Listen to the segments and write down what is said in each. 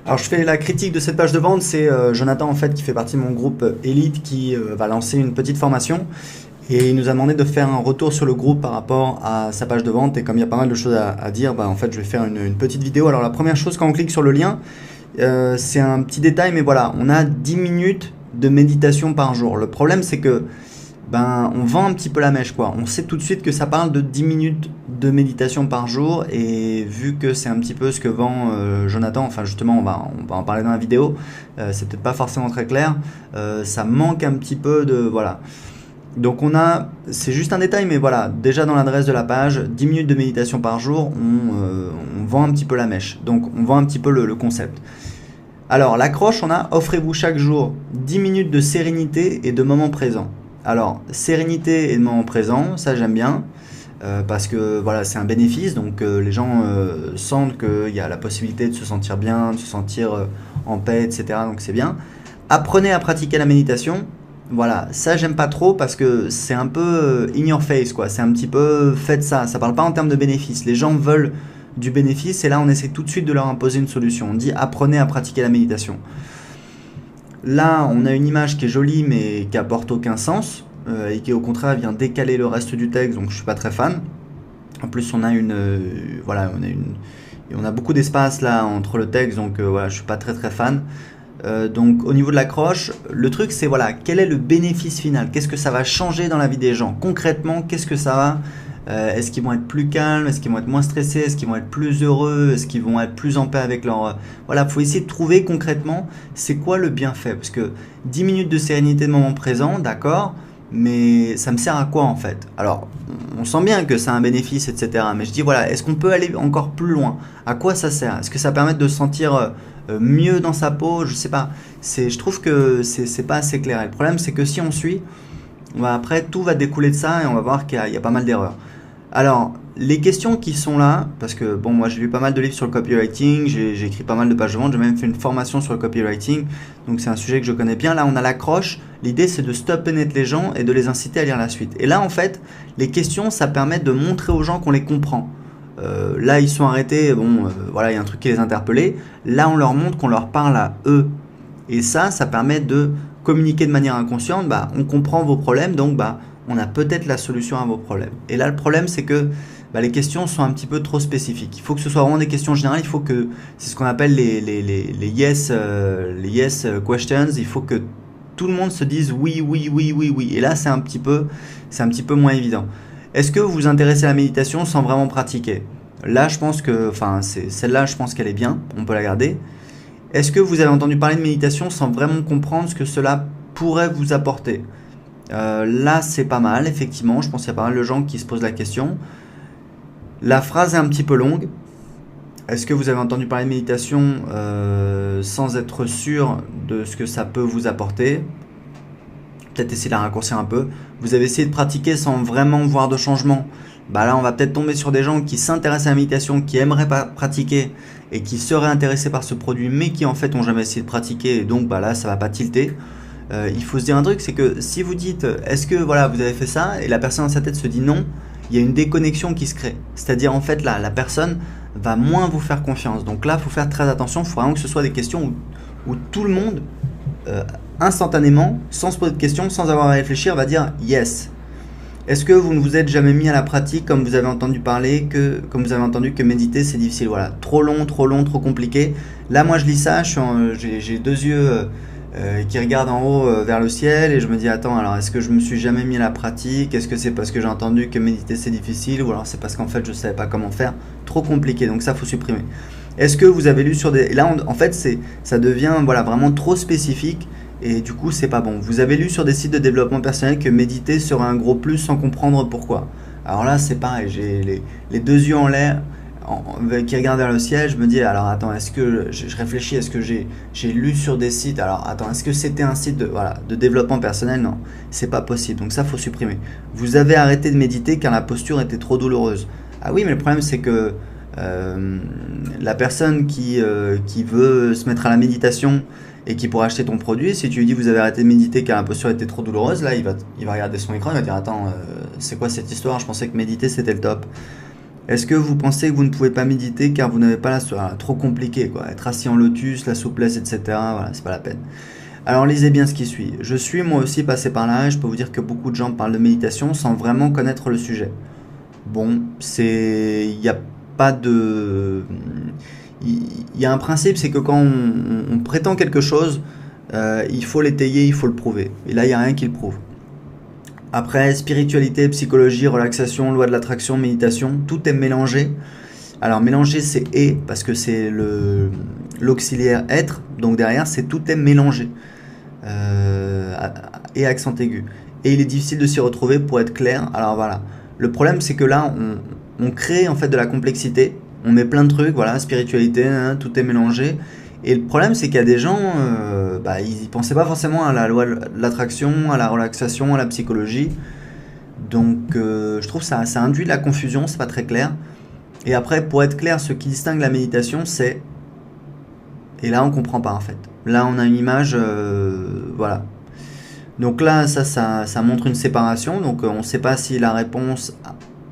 Alors je fais la critique de cette page de vente, c'est Jonathan en fait qui fait partie de mon groupe Elite qui va lancer une petite formation et il nous a demandé de faire un retour sur le groupe par rapport à sa page de vente et comme il y a pas mal de choses à dire, bah, en fait je vais faire une petite vidéo. Alors la première chose quand on clique sur le lien, c'est un petit détail mais voilà, on a 10 minutes de méditation par jour. Le problème c'est que ben, on vend un petit peu la mèche quoi. On sait tout de suite que ça parle de 10 minutes de méditation par jour et vu que c'est un petit peu ce que vend Jonathan, enfin justement on va en parler dans la vidéo, c'est peut-être pas forcément très clair, ça manque un petit peu de... Voilà. Donc c'est juste un détail mais voilà, déjà dans l'adresse de la page, 10 minutes de méditation par jour, on vend un petit peu la mèche. Donc on vend un petit peu le concept. Alors l'accroche, on a offrez-vous chaque jour 10 minutes de sérénité et de moment présent. Alors, sérénité et de moment présent, ça j'aime bien, parce que voilà, c'est un bénéfice, donc les gens sentent qu'il y a la possibilité de se sentir bien, de se sentir en paix, etc. Donc c'est bien. Apprenez à pratiquer la méditation. Voilà, ça j'aime pas trop parce que c'est un peu in your face, quoi. C'est un petit peu faites ça. Ça parle pas en termes de bénéfice. Les gens veulent du bénéfice et là on essaie tout de suite de leur imposer une solution. On dit apprenez à pratiquer la méditation. Là, on a une image qui est jolie mais qui apporte aucun sens et qui au contraire vient décaler le reste du texte, donc je suis pas très fan. En plus, on a voilà, on a beaucoup d'espace là entre le texte, donc voilà, je suis pas très fan. Donc au niveau de l'accroche, le truc c'est voilà, quel est le bénéfice final? Qu'est-ce que ça va changer dans la vie des gens? Concrètement, qu'est-ce que ça va est-ce qu'ils vont être plus calmes? Est-ce qu'ils vont être moins stressés? Est-ce qu'ils vont être plus heureux? Est-ce qu'ils vont être plus en paix avec leur... Voilà, il faut essayer de trouver concrètement c'est quoi le bienfait. Parce que 10 minutes de sérénité de moment présent, d'accord, mais ça me sert à quoi en fait? Alors, on sent bien que ça a un bénéfice, etc. Mais je dis voilà, est-ce qu'on peut aller encore plus loin? À quoi ça sert? Est-ce que ça permet de se sentir mieux dans sa peau? Je sais pas. Je trouve que c'est pas assez clair. Et le problème, c'est que si on suit, bah, après tout va découler de ça et on va voir qu'il y a pas mal d'erreurs. Alors, les questions qui sont là, parce que bon, moi j'ai lu pas mal de livres sur le copywriting, j'ai écrit pas mal de pages de vente, j'ai même fait une formation sur le copywriting, donc c'est un sujet que je connais bien. Là, on a l'accroche. L'idée, c'est de stop and net les gens et de les inciter à lire la suite. Et là, en fait, les questions, ça permet de montrer aux gens qu'on les comprend. Là, ils sont arrêtés, bon, voilà, il y a un truc qui les interpellait. Là, on leur montre qu'on leur parle à eux. Et ça permet de communiquer de manière inconsciente. Bah, on comprend vos problèmes, donc bah, on a peut-être la solution à vos problèmes. Et là, le problème, c'est que bah, les questions sont un petit peu trop spécifiques. Il faut que ce soit vraiment des questions générales. Il faut que, c'est ce qu'on appelle les yes questions. Il faut que tout le monde se dise oui, oui, oui, oui, oui. Et là, c'est un petit peu moins évident. Est-ce que vous vous intéressez à la méditation sans vraiment pratiquer? Là, je pense que, enfin, celle-là, je pense qu'elle est bien. On peut la garder. Est-ce que vous avez entendu parler de méditation sans vraiment comprendre ce que cela pourrait vous apporter? Là, c'est pas mal, effectivement. Je pense qu'il y a pas mal de gens qui se posent la question. La phrase est un petit peu longue. Est-ce que vous avez entendu parler de méditation sans être sûr de ce que ça peut vous apporter? Peut-être essayer de la raccourcir un peu. Vous avez essayé de pratiquer sans vraiment voir de changement. Bah là, on va peut-être tomber sur des gens qui s'intéressent à la méditation, qui aimeraient pratiquer et qui seraient intéressés par ce produit, mais qui en fait ont jamais essayé de pratiquer. Et donc, bah là, ça va pas tilter. Il faut se dire un truc, c'est que si vous dites est-ce que voilà vous avez fait ça et la personne dans sa tête se dit non, il y a une déconnexion qui se crée. C'est-à-dire en fait là la personne va moins vous faire confiance. Donc là il faut faire très attention, il faut vraiment que ce soit des questions où tout le monde instantanément, sans se poser de questions, sans avoir à réfléchir, va dire yes. Est-ce que vous ne vous êtes jamais mis à la pratique comme vous avez entendu que méditer c'est difficile? Voilà, trop long, trop compliqué. Là moi je lis ça, j'ai deux yeux qui regarde en haut vers le ciel et je me dis attends, alors est-ce que je me suis jamais mis à la pratique? Est-ce que c'est parce que j'ai entendu que méditer c'est difficile ou alors c'est parce qu'en fait je savais pas comment faire? Trop compliqué, donc ça faut supprimer. Est-ce que vous avez lu sur des... Et là en fait ça devient voilà, vraiment trop spécifique et du coup c'est pas bon. Vous avez lu sur des sites de développement personnel que méditer serait un gros plus sans comprendre pourquoi. Alors là c'est pareil, j'ai les deux yeux en l'air qui regarde vers le ciel, je me dis alors attends, est-ce que je réfléchis, est-ce que j'ai lu sur des sites, alors attends, est-ce que c'était un site de développement personnel? Non, c'est pas possible, donc ça faut supprimer. Vous avez arrêté de méditer car la posture était trop douloureuse. Ah oui, mais le problème c'est que la personne qui veut se mettre à la méditation et qui pourra acheter ton produit, si tu lui dis vous avez arrêté de méditer car la posture était trop douloureuse, là il va regarder son écran, il va dire attends, c'est quoi cette histoire? Je pensais que méditer c'était le top. Est-ce que vous pensez que vous ne pouvez pas méditer car vous n'avez pas trop compliqué, quoi. Être assis en lotus, la souplesse, etc. Voilà, c'est pas la peine. Alors lisez bien ce qui suit. Je suis moi aussi passé par là et je peux vous dire que beaucoup de gens parlent de méditation sans vraiment connaître le sujet. Bon, il n'y a pas de... Il y a un principe, c'est que quand on prétend quelque chose, il faut l'étayer, il faut le prouver. Et là, il n'y a rien qui le prouve. Après, spiritualité, psychologie, relaxation, loi de l'attraction, méditation, tout est mélangé. Alors mélanger, c'est « et » parce que c'est l'auxiliaire « être », donc derrière, c'est tout est mélangé. Et accent aigu. Et il est difficile de s'y retrouver pour être clair. Alors voilà. Le problème, c'est que là, on crée en fait de la complexité. On met plein de trucs, voilà, spiritualité, hein, tout est mélangé. Et le problème, c'est qu'il y a des gens, ils pensaient pas forcément à la loi de l'attraction, à la relaxation, à la psychologie. Donc, je trouve ça induit de la confusion, c'est pas très clair. Et après, pour être clair, ce qui distingue la méditation, c'est... Et là, on comprend pas, en fait. Là, on a une image, voilà. Donc là, ça montre une séparation. Donc, on ne sait pas si la réponse...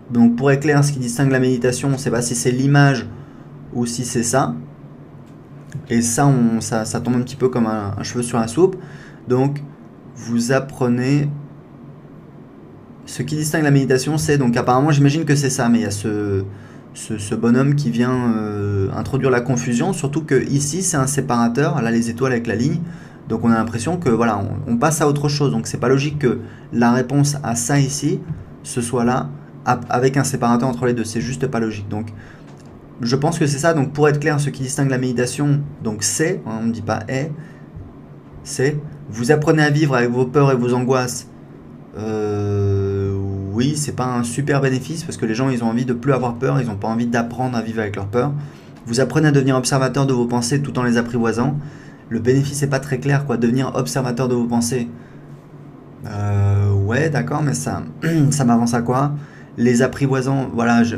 Donc, pour être clair, ce qui distingue la méditation, on ne sait pas si c'est l'image ou si c'est ça. Et ça, ça tombe un petit peu comme un cheveu sur la soupe. Donc, vous apprenez... Ce qui distingue la méditation, c'est... Donc, apparemment, j'imagine que c'est ça. Mais il y a ce bonhomme qui vient introduire la confusion. Surtout que ici, c'est un séparateur. Là, les étoiles avec la ligne. Donc, on a l'impression que, voilà, on passe à autre chose. Donc, c'est pas logique que la réponse à ça ici, ce soit là, avec un séparateur entre les deux. C'est juste pas logique. Donc, je pense que c'est ça. Donc, pour être clair, ce qui distingue la méditation, donc c'est, on ne dit pas est, c'est, vous apprenez à vivre avec vos peurs et vos angoisses. Oui, c'est pas un super bénéfice parce que les gens, ils ont envie de plus avoir peur, ils n'ont pas envie d'apprendre à vivre avec leurs peurs. Vous apprenez à devenir observateur de vos pensées tout en les apprivoisant. Le bénéfice n'est pas très clair, quoi. Devenir observateur de vos pensées. Ouais, d'accord, mais ça m'avance à quoi? Les apprivoisants, voilà, je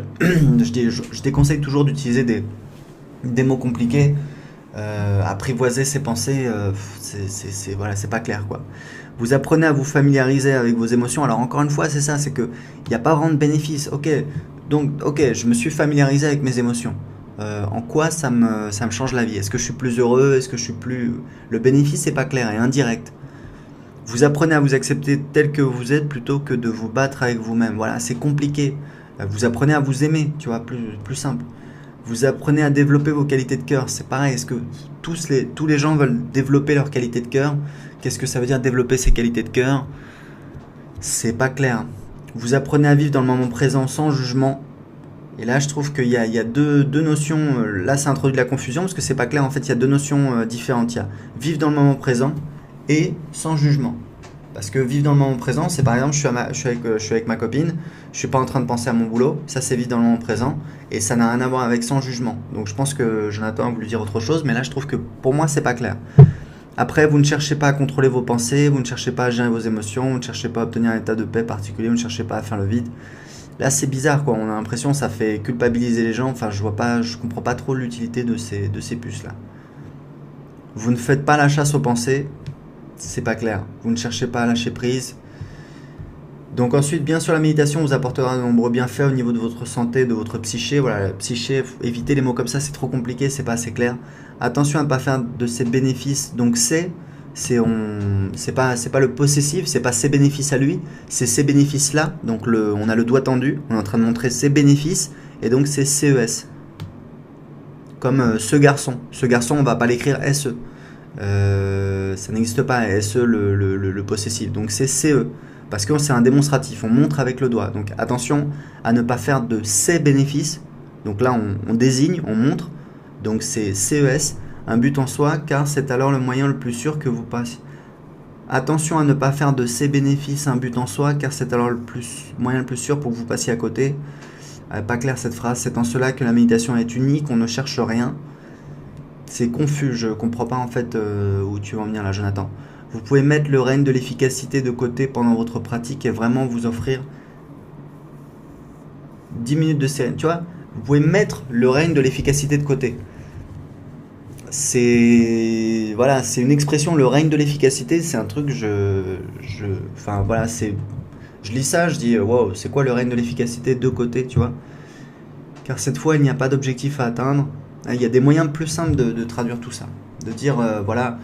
déconseille toujours d'utiliser des mots compliqués. Apprivoiser ses pensées, voilà, c'est pas clair, quoi. Vous apprenez à vous familiariser avec vos émotions. Alors encore une fois, c'est ça, c'est que il n'y a pas vraiment de bénéfice. Ok, donc je me suis familiarisé avec mes émotions. En quoi ça me change la vie? Est-ce que je suis plus heureux? Est-ce que je suis plus... Le bénéfice n'est pas clair et indirect. Vous apprenez à vous accepter tel que vous êtes plutôt que de vous battre avec vous-même. Voilà, c'est compliqué. Vous apprenez à vous aimer, tu vois, plus simple. Vous apprenez à développer vos qualités de cœur. C'est pareil, est-ce que tous les gens veulent développer leurs qualités de cœur? Qu'est-ce que ça veut dire développer ses qualités de cœur? C'est pas clair. Vous apprenez à vivre dans le moment présent sans jugement. Et là, je trouve qu'il y a deux notions. Là, ça introduit de la confusion parce que c'est pas clair. En fait, il y a deux notions différentes. Il y a vivre dans le moment présent et sans jugement. Parce que vivre dans le moment présent, c'est par exemple, je suis avec ma copine, je suis pas en train de penser à mon boulot, ça c'est vivre dans le moment présent, et ça n'a rien à voir avec sans jugement. Donc je pense que Jonathan a voulu dire autre chose, mais là je trouve que pour moi c'est pas clair. Après, vous ne cherchez pas à contrôler vos pensées, vous ne cherchez pas à gérer vos émotions, vous ne cherchez pas à obtenir un état de paix particulier, vous ne cherchez pas à faire le vide. Là c'est bizarre, quoi. On a l'impression que ça fait culpabiliser les gens, enfin je comprends pas trop l'utilité de ces puces là. Vous ne faites pas la chasse aux pensées. C'est pas clair. Vous ne cherchez pas à lâcher prise. Donc ensuite, bien sûr, la méditation vous apportera de nombreux bienfaits au niveau de votre santé, de votre psyché. Voilà, la psyché, évitez les mots comme ça, c'est trop compliqué, c'est pas assez clair. Attention à ne pas faire de ces bénéfices. Donc c'est pas le possessif, c'est pas ses bénéfices à lui, c'est ces bénéfices-là. Donc on a le doigt tendu, on est en train de montrer ses bénéfices, et donc c'est CES. Comme ce garçon. Ce garçon, on va pas l'écrire SE. Ça n'existe pas, SE le possessif, donc c'est CE, parce que c'est un démonstratif, on montre avec le doigt, donc attention à ne pas faire de ses bénéfices, donc là on désigne, on montre, donc c'est CES, un but en soi, car c'est alors le moyen le plus sûr que vous passiez. Attention à ne pas faire de ses bénéfices un but en soi, car c'est alors le moyen le plus sûr pour que vous passiez à côté. Pas clair cette phrase, c'est en cela que la méditation est unique, on ne cherche rien. C'est confus, je comprends pas en fait où tu veux en venir là, Jonathan. Vous pouvez mettre le règne de l'efficacité de côté pendant votre pratique et vraiment vous offrir 10 minutes de sérénité. Tu vois, vous pouvez mettre le règne de l'efficacité de côté. C'est voilà, c'est une expression, le règne de l'efficacité, c'est un truc, enfin voilà, je lis ça, je dis wow, c'est quoi le règne de l'efficacité de côté, tu vois? car cette fois il n'y a pas d'objectif à atteindre. Il y a des moyens plus simples de traduire tout ça. De dire, voilà,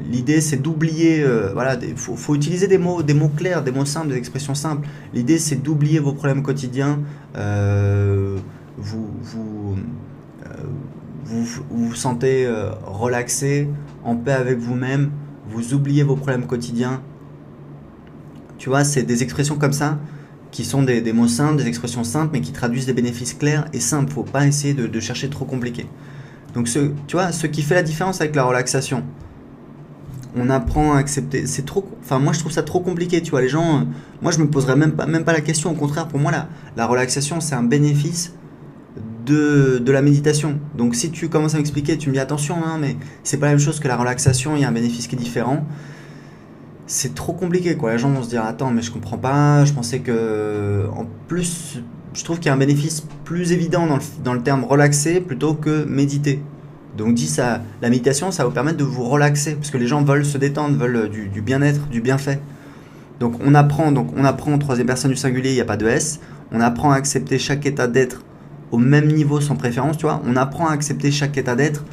l'idée c'est d'oublier, voilà, faut utiliser des mots clairs, des mots simples, des expressions simples. L'idée c'est d'oublier vos problèmes quotidiens, vous, vous, euh, vous sentez relaxé, en paix avec vous-même, vous oubliez vos problèmes quotidiens. Tu vois, c'est des expressions comme ça qui sont des mots simples, des expressions simples, mais qui traduisent des bénéfices clairs et simples. Faut pas essayer de chercher trop compliqué. Donc, tu vois, ce qui fait la différence avec la relaxation, on apprend à accepter. C'est trop, enfin, moi, je trouve ça trop compliqué. Tu vois, les gens, moi, je me poserais même pas la question. Au contraire, pour moi, la relaxation, c'est un bénéfice de la méditation. Donc, si tu commences à m'expliquer, tu me dis attention, hein, mais c'est pas la même chose que la relaxation. Il y a un bénéfice qui est différent. C'est trop compliqué, quoi. Les gens vont se dire attends, mais je comprends pas, je pensais que en plus je trouve qu'il y a un bénéfice plus évident dans le terme relaxer plutôt que méditer. Donc dit ça, la méditation ça va vous permettre de vous relaxer parce que les gens veulent se détendre, veulent du bien-être, du bienfait. Donc on apprend en troisième personne du singulier, il n'y a pas de S. On apprend à accepter chaque état d'être au même niveau sans préférence, tu vois. On apprend à accepter chaque état d'être.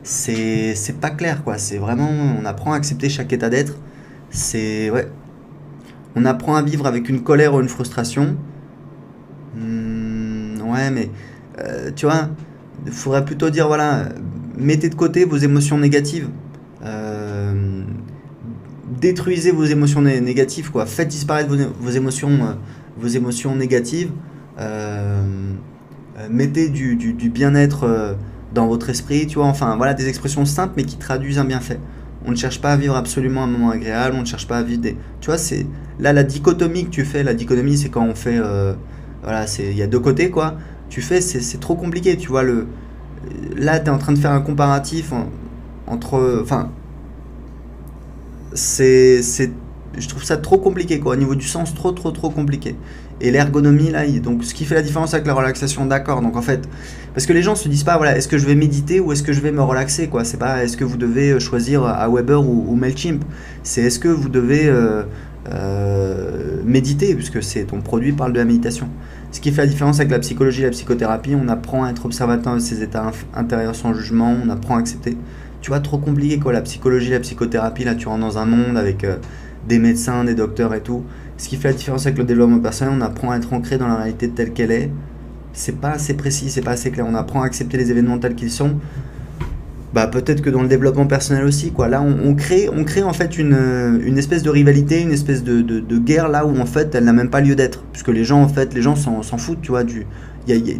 C'est pas clair, quoi. C'est vraiment, on apprend à accepter chaque état d'être. C'est, ouais. On apprend à vivre avec une colère ou une frustration. Ouais, mais tu vois, il faudrait plutôt dire voilà, mettez de côté vos émotions négatives. Euh, Détruisez vos émotions négatives, quoi. Faites disparaître vos émotions négatives. Euh, Mettez du bien-être dans votre esprit, tu vois. Enfin, voilà, des expressions simples mais qui traduisent un bienfait. On ne cherche pas à vivre absolument un moment agréable, on ne cherche pas à vivre des... Tu vois, c'est... Là, la dichotomie que tu fais, la dichotomie, c'est quand on fait... voilà, il y a deux côtés, quoi. Tu fais, c'est trop compliqué, tu vois. Là, tu es en train de faire un comparatif entre... Enfin, je trouve ça trop compliqué, quoi. Au niveau du sens, trop compliqué. Et l'ergonomie, là, donc ce qui fait la différence avec la relaxation, d'accord. Donc en fait, parce que les gens se disent pas, voilà, est-ce que je vais méditer ou est-ce que je vais me relaxer, quoi. C'est pas, est-ce que vous devez choisir Aweber ou Mailchimp. C'est est-ce que vous devez méditer, puisque ton produit parle de la méditation. Ce qui fait la différence avec la psychologie et la psychothérapie, on apprend à être observateur de ses états intérieurs sans jugement, on apprend à accepter. Tu vois, trop compliqué, quoi. La psychologie, la psychothérapie, là, tu rentres dans un monde avec des médecins, des docteurs et tout. Ce qui fait la différence avec le développement personnel, on apprend à être ancré dans la réalité telle qu'elle est. C'est pas assez précis, c'est pas assez clair. On apprend à accepter les événements tels qu'ils sont. Bah peut-être que dans le développement personnel aussi, quoi. Là, on crée en fait une espèce de rivalité, une espèce de guerre là où en fait elle n'a même pas lieu d'être, puisque les gens s'en foutent, tu vois.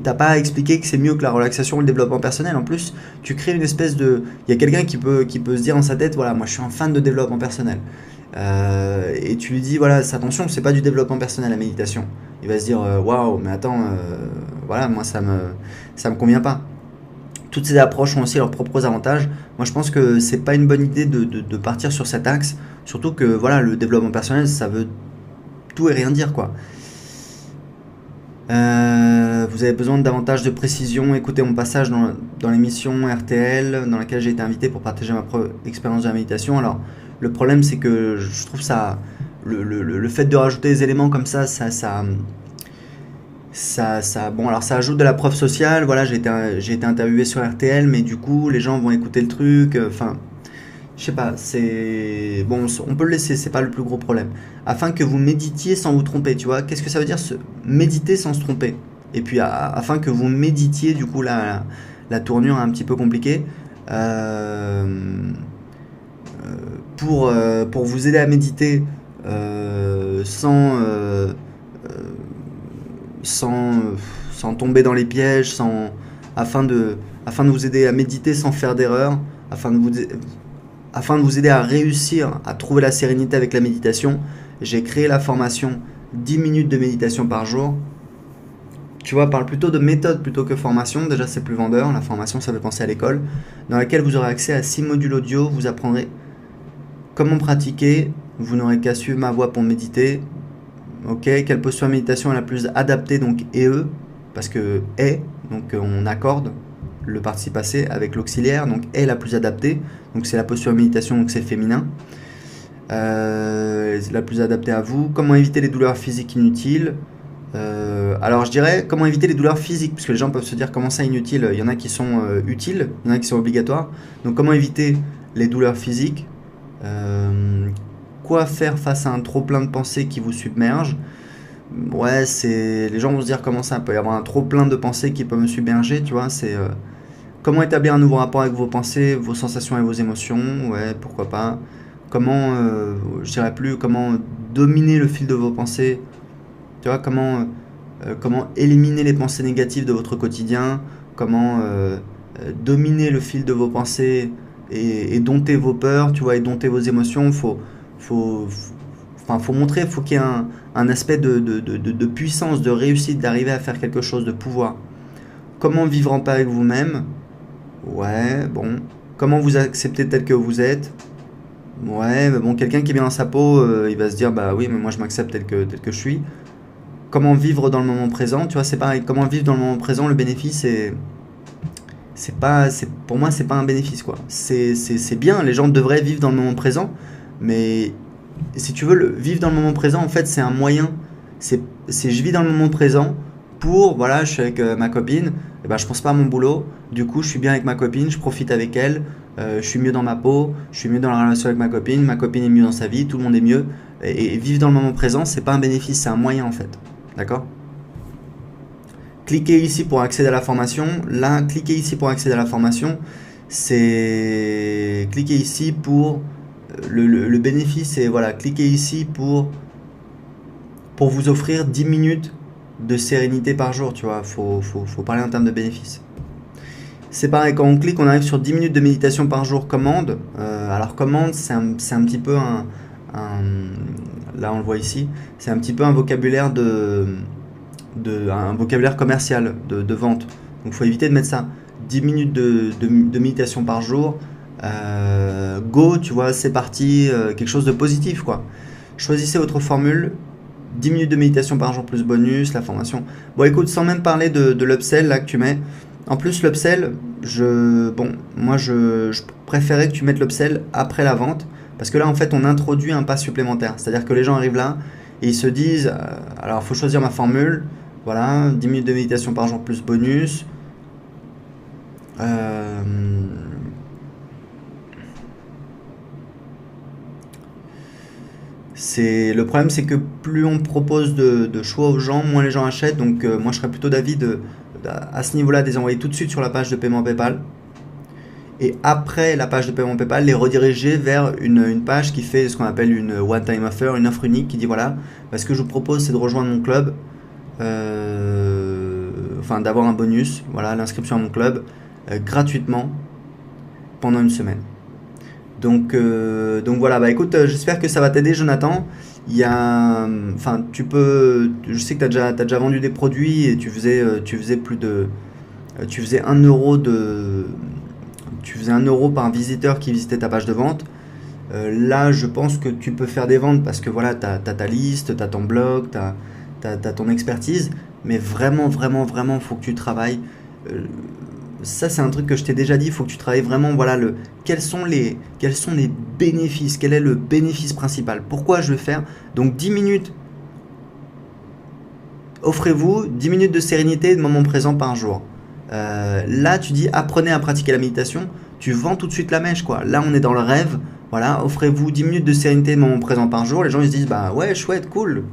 T'as pas à expliquer que c'est mieux que la relaxation ou le développement personnel. En plus, tu crées une espèce de, il y a quelqu'un qui peut se dire dans sa tête, voilà, moi je suis un fan de développement personnel. Et tu lui dis, voilà, attention, c'est pas du développement personnel la méditation. Il va se dire, waouh, mais attends, voilà, moi ça me convient pas. Toutes ces approches ont aussi leurs propres avantages. Moi, je pense que c'est pas une bonne idée de partir sur cet axe, surtout que voilà, le développement personnel, ça veut tout et rien dire, quoi. Vous avez besoin de davantage de précision. Écoutez mon passage dans l'émission RTL dans laquelle j'ai été invité pour partager ma propre expérience de la méditation. Alors, le problème, c'est que je trouve ça, le fait de rajouter des éléments comme bon, alors ça ajoute de la preuve sociale. Voilà, j'ai été interviewé sur RTL, mais du coup, les gens vont écouter le truc. Enfin, je sais pas, c'est... Bon, on peut le laisser, c'est pas le plus gros problème. Afin que vous méditiez sans vous tromper, tu vois. Qu'est-ce que ça veut dire, méditer sans se tromper? Et puis, afin que vous méditiez, du coup, la tournure est un petit peu compliquée. Euh, pour vous aider à méditer sans tomber dans les pièges, afin de vous aider à méditer sans faire d'erreur, afin de vous aider à réussir à trouver la sérénité avec la méditation, j'ai créé la formation 10 minutes de méditation par jour. Tu vois, parle plutôt de méthode plutôt que formation. Déjà, c'est plus vendeur. La formation, ça fait penser à l'école. Dans laquelle vous aurez accès à 6 modules audio. Vous apprendrez comment pratiquer. Vous n'aurez qu'à suivre ma voix pour méditer. Ok, quelle posture de méditation est la plus adaptée? Donc, parce que donc on accorde le participe passé avec l'auxiliaire. Donc, est la plus adaptée. Donc, c'est la posture de méditation, donc c'est féminin. C'est la plus adaptée à vous. Comment éviter les douleurs physiques inutiles? Alors je dirais comment éviter les douleurs physiques, puisque les gens peuvent se dire comment ça inutile, il y en a qui sont utiles, il y en a qui sont obligatoires. Donc comment éviter les douleurs physiques? Quoi faire face à un trop plein de pensées qui vous submerge? Ouais, les gens vont se dire comment ça peut y avoir un trop plein de pensées qui peut me submerger, tu vois, c'est comment établir un nouveau rapport avec vos pensées, vos sensations et vos émotions, ouais, pourquoi pas. Comment, je dirais plus, comment dominer le fil de vos pensées, tu vois, comment éliminer les pensées négatives de votre quotidien, comment dominer le fil de vos pensées et dompter vos peurs, tu vois, et dompter vos émotions. Faut, enfin, faut montrer, faut qu'il y ait un aspect de puissance, de réussite, d'arriver à faire quelque chose, de pouvoir. Comment vivre en paix avec vous-même? Ouais, bon. Comment vous accepter tel que vous êtes? Ouais, mais bon, quelqu'un qui est bien dans sa peau, il va se dire, bah oui, mais moi je m'accepte tel que je suis. Comment vivre dans le moment présent, tu vois, c'est pareil. Comment vivre dans le moment présent, le bénéfice, c'est pas, pour moi, c'est pas un bénéfice, quoi. C'est bien, les gens devraient vivre dans le moment présent, mais si tu veux, vivre dans le moment présent, en fait, c'est un moyen. Je vis dans le moment présent pour, voilà, je suis avec ma copine, et ben, je pense pas à mon boulot, du coup, je suis bien avec ma copine, je profite avec elle, je suis mieux dans ma peau, je suis mieux dans la relation avec ma copine est mieux dans sa vie, tout le monde est mieux. Et vivre dans le moment présent, c'est pas un bénéfice, c'est un moyen, en fait. D'accord? Cliquez ici pour accéder à la formation. Là, cliquez ici pour accéder à la formation. Cliquez ici pour le bénéfice. Et voilà, cliquez ici pour vous offrir 10 minutes de sérénité par jour. Tu vois, faut parler en termes de bénéfice. C'est pareil, quand on clique, on arrive sur 10 minutes de méditation par jour, commande. Alors commande, c'est un petit peu là on le voit ici, c'est un petit peu un vocabulaire un vocabulaire commercial de vente. Donc il faut éviter de mettre ça. 10 minutes de méditation par jour. Go, tu vois, c'est parti, quelque chose de positif, quoi. Choisissez votre formule. 10 minutes de méditation par jour plus bonus, la formation. Bon, écoute, sans même parler de l'upsell là que tu mets. En plus, l'upsell, moi je préférais que tu mettes l'upsell après la vente. Parce que là, en fait, on introduit un pas supplémentaire. C'est-à-dire que les gens arrivent là et ils se disent, alors, il faut choisir ma formule. Voilà, 10 minutes de méditation par jour plus bonus. Le problème, c'est que plus on propose de choix aux gens, moins les gens achètent. Donc, moi, je serais plutôt d'avis à ce niveau-là, de les envoyer tout de suite sur la page de paiement PayPal. Et après la page de paiement PayPal, les rediriger vers une page qui fait ce qu'on appelle une one-time offer, une offre unique qui dit voilà, ce que je vous propose, c'est de rejoindre mon club, enfin d'avoir un bonus, voilà, l'inscription à mon club, gratuitement pendant une semaine. Donc voilà, écoute, j'espère que ça va t'aider, Jonathan. Je sais que tu as déjà vendu des produits et tu faisais 1 euro tu faisais 1 euro par visiteur qui visitait ta page de vente. Là, je pense que tu peux faire des ventes parce que voilà, tu as ta liste, tu as ton blog, tu as ton expertise, mais vraiment, vraiment, vraiment, il faut que tu travailles. Ça, c'est un truc que je t'ai déjà dit, il faut que tu travailles vraiment, voilà, quels sont les bénéfices, quel est le bénéfice principal, pourquoi je vais faire. Donc 10 minutes, offrez-vous 10 minutes de sérénité et de moment présent par jour. Là, tu dis apprenez à pratiquer la méditation, tu vends tout de suite la mèche, quoi. Là, on est dans le rêve. Voilà, offrez-vous 10 minutes de sérénité et de moment présent par jour. Les gens ils se disent bah ouais, chouette, cool.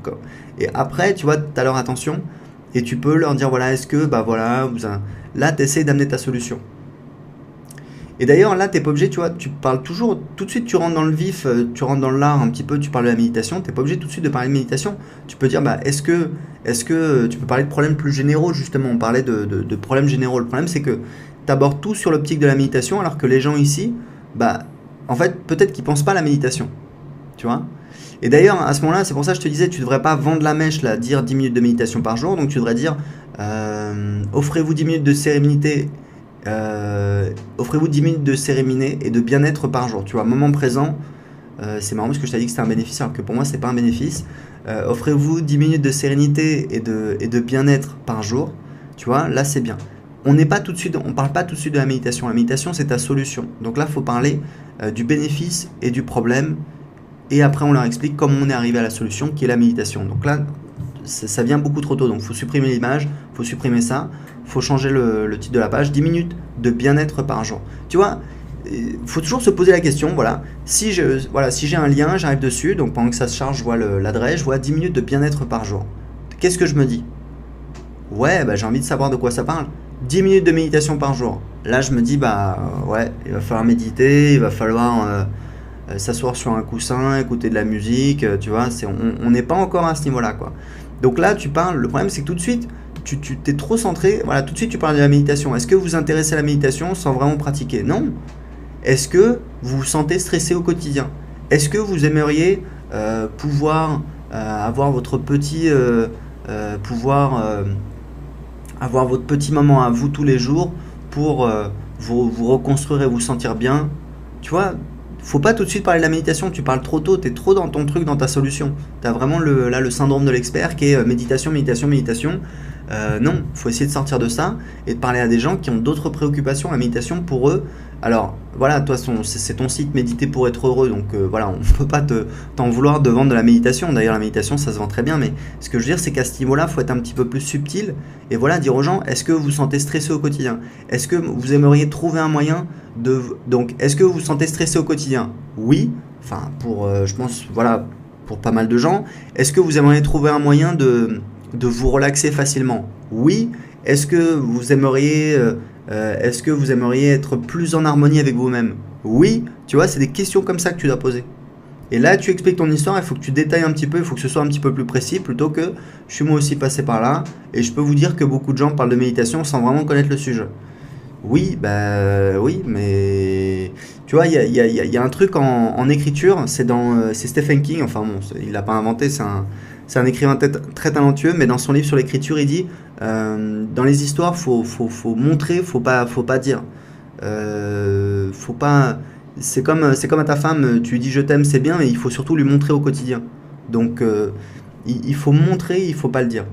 Et après, tu vois, tu as leur attention et tu peux leur dire voilà, est-ce que bah voilà, là, tu essaies d'amener ta solution. Et d'ailleurs, là, tu n'es pas obligé, tu vois, tu parles toujours, tout de suite, tu rentres dans le vif, tu rentres dans l'art un petit peu, tu parles de la méditation, tu n'es pas obligé tout de suite de parler de méditation. Tu peux dire, bah, est-ce que tu peux parler de problèmes plus généraux, justement, on parlait de problèmes généraux. Le problème, c'est que tu abordes tout sur l'optique de la méditation, alors que les gens ici, bah, en fait, peut-être qu'ils ne pensent pas à la méditation, tu vois. Et d'ailleurs, à ce moment-là, c'est pour ça que je te disais, tu ne devrais pas vendre la mèche, là, dire 10 minutes de méditation par jour, donc tu devrais dire, offrez-vous 10 minutes de sérénité. Offrez-vous 10 minutes de sérénité et de bien-être par jour. Tu vois, moment présent, c'est marrant parce que je t'ai dit que c'était un bénéfice alors que pour moi c'est pas un bénéfice. Offrez-vous 10 minutes de sérénité et de bien-être par jour. Tu vois, là c'est bien. On parle pas tout de suite de la méditation. La méditation c'est ta solution. Donc là il faut parler du bénéfice et du problème. Et après on leur explique comment on est arrivé à la solution qui est la méditation. Donc là, ça vient beaucoup trop tôt. Donc, il faut supprimer l'image, il faut supprimer ça, il faut changer le titre de la page. 10 minutes de bien-être par jour. Tu vois, il faut toujours se poser la question, voilà, si j'ai un lien, j'arrive dessus, donc pendant que ça se charge, je vois l'adresse, je vois 10 minutes de bien-être par jour. Qu'est-ce que je me dis? Ouais, bah, j'ai envie de savoir de quoi ça parle. 10 minutes de méditation par jour. Là, je me dis, bah ouais, il va falloir méditer, il va falloir s'asseoir sur un coussin, écouter de la musique, tu vois, on n'est pas encore à ce niveau-là, quoi. Donc là, tu parles, le problème, c'est que tout de suite, tu t'es trop centré, voilà, tout de suite, tu parles de la méditation. Est-ce que vous vous intéressez à la méditation sans vraiment pratiquer? Non. Est-ce que vous vous sentez stressé au quotidien? Est-ce que vous aimeriez pouvoir avoir votre petit avoir votre petit moment à vous tous les jours pour vous reconstruire et vous sentir bien? Tu vois, faut pas tout de suite parler de la méditation, tu parles trop tôt, tu es trop dans ton truc, dans ta solution. Tu as vraiment le syndrome de l'expert qui est méditation, méditation, méditation. Non, faut essayer de sortir de ça et de parler à des gens qui ont d'autres préoccupations. La méditation pour eux, alors voilà, toi c'est ton site Méditer pour être heureux, donc voilà, on ne peut pas t'en vouloir de vendre de la méditation. D'ailleurs, la méditation ça se vend très bien, mais ce que je veux dire, c'est qu'à ce niveau-là, il faut être un petit peu plus subtil et voilà, dire aux gens, est-ce que vous vous sentez stressé au quotidien? Est-ce que vous aimeriez trouver un moyen de. Donc, est-ce que vous vous sentez stressé au quotidien? Oui, enfin, je pense, voilà, pour pas mal de gens. Est-ce que vous aimeriez trouver un moyen de vous relaxer facilement? Oui. Est-ce que vous aimeriez être plus en harmonie avec vous-même? Oui. Tu vois, c'est des questions comme ça que tu dois poser. Et là, tu expliques ton histoire, il faut que tu détailles un petit peu, il faut que ce soit un petit peu plus précis, plutôt que je suis moi aussi passé par là, et je peux vous dire que beaucoup de gens parlent de méditation sans vraiment connaître le sujet. Oui, bah oui, mais tu vois, il y a un truc en écriture, c'est Stephen King, enfin bon, il l'a pas inventé, c'est un écrivain très talentueux, mais dans son livre sur l'écriture, il dit dans les histoires, faut montrer, faut pas dire. Faut pas. C'est comme à ta femme, tu lui dis je t'aime, c'est bien, mais il faut surtout lui montrer au quotidien. Donc il faut montrer, il faut pas le dire.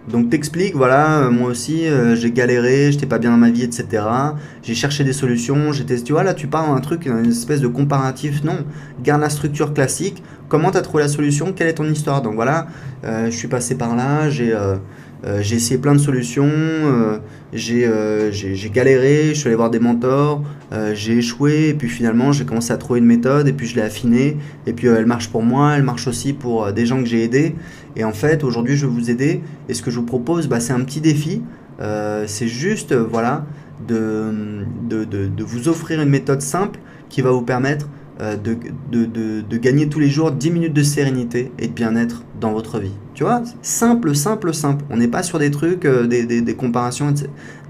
Donc t'expliques, voilà, moi aussi j'ai galéré, j'étais pas bien dans ma vie, etc. J'ai cherché des solutions, tu vois là tu parles d'un truc, une espèce de comparatif, non, garde la structure classique, comment t'as trouvé la solution, quelle est ton histoire? Donc voilà, je suis passé par là, j'ai essayé plein de solutions, j'ai galéré, je suis allé voir des mentors, j'ai échoué, et puis finalement j'ai commencé à trouver une méthode, et puis je l'ai affinée, et puis elle marche pour moi, elle marche aussi pour des gens que j'ai aidés, et en fait aujourd'hui je vais vous aider, et ce que je vous propose, bah, c'est un petit défi, c'est juste voilà, de vous offrir une méthode simple qui va vous permettre de gagner tous les jours 10 minutes de sérénité et de bien-être dans votre vie. Tu vois, simple, simple, simple. On n'est pas sur des trucs, des comparations,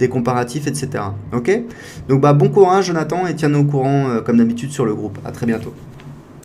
des comparatifs, etc. Ok? Donc bah, bon courage Jonathan et tiens-nous au courant comme d'habitude sur le groupe. À très bientôt.